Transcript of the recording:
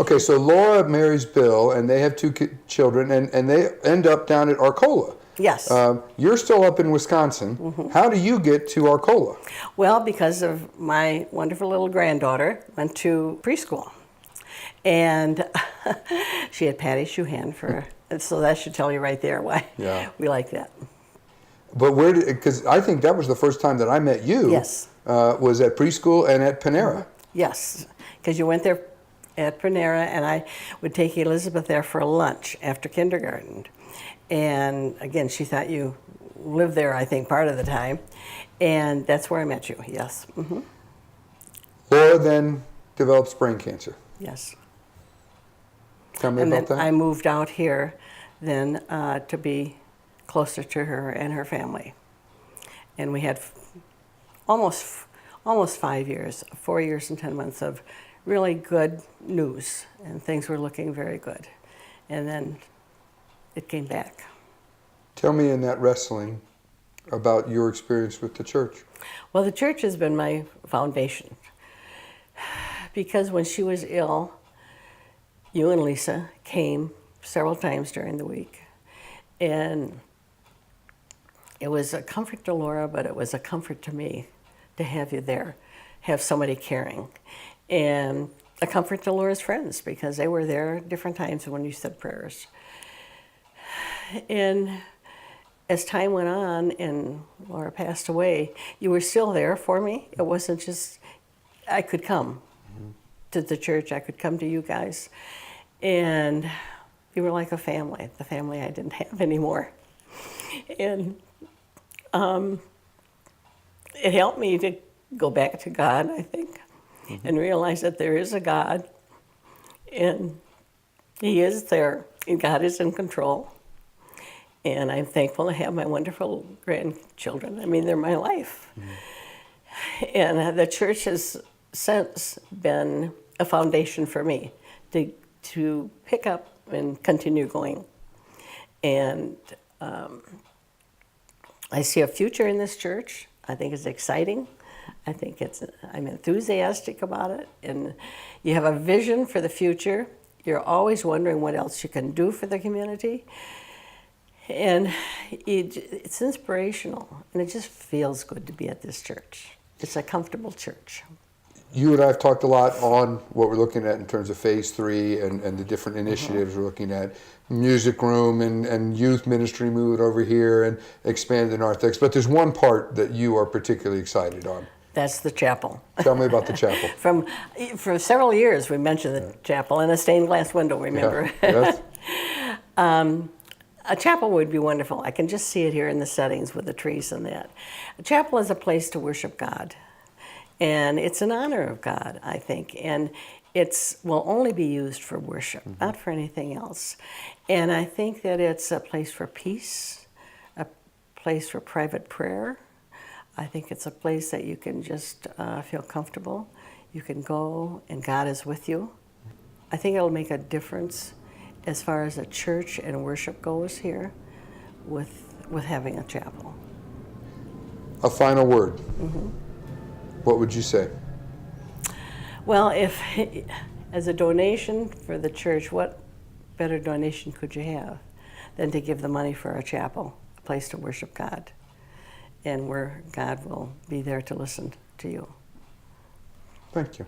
Okay, so Laura marries Bill, and they have two children, and they end up down at Arcola. Yes. You're still up in Wisconsin. How do you get to Arcola? Well, because of my wonderful little granddaughter went to preschool. And she had Patty Shuhan so that should tell you right there why we like that. But where did, because I think that was the first time that I met you. Yes. Was at preschool and at Panera. Yes, because you went there at Panera, and I would take Elizabeth there for lunch after kindergarten. And again, she thought you lived there, I think, part of the time. And that's where I met you, yes. Laura then developed brain cancer. Yes. Tell me And about then that. I moved out here then to be closer to her and her family. And we had almost 5 years, 4 years and 10 months of really good news, and things were looking very good. And then it came back. Tell me in that wrestling about your experience with the church. Well, the church has been my foundation, because when she was ill, you and Lisa came several times during the week, and it was a comfort to Laura, but it was a comfort to me to have you there, have somebody caring, and a comfort to Laura's friends, because they were there different times when you said prayers. And as time went on and Laura passed away, you were still there for me. It wasn't just, I could come to the church, I could come to you guys, and you were like a family, the family I didn't have anymore. And it helped me to go back to God, I think, and realize that there is a God, and He is there, and God is in control. And I'm thankful to have my wonderful grandchildren. I mean, they're my life. And the church has since been a foundation for me to pick up and continue going. And I see a future in this church. I think it's exciting. I'm enthusiastic about it. And you have a vision for the future. You're always wondering what else you can do for the community. And it's inspirational, and it just feels good to be at this church. It's a comfortable church. You and I have talked a lot on what we're looking at in terms of Phase 3 and the different initiatives we're looking at. Music room and youth ministry moving over here and expand the narthex. But there's one part that you are particularly excited on. That's the chapel. Tell me about the chapel. For several years, we mentioned the chapel and a stained glass window, remember? Yeah. Yes. A chapel would be wonderful. I can just see it here in the settings with the trees and that. A chapel is a place to worship God. And it's an honor of God, I think. And it will only be used for worship, not for anything else. And I think that it's a place for peace, a place for private prayer. I think it's a place that you can just feel comfortable. You can go and God is with you. I think it'll make a difference as far as a church and worship goes here with having a chapel. A final word. What would you say? Well, as a donation for the church, what better donation could you have than to give the money for a chapel, a place to worship God, and where God will be there to listen to you. Thank you.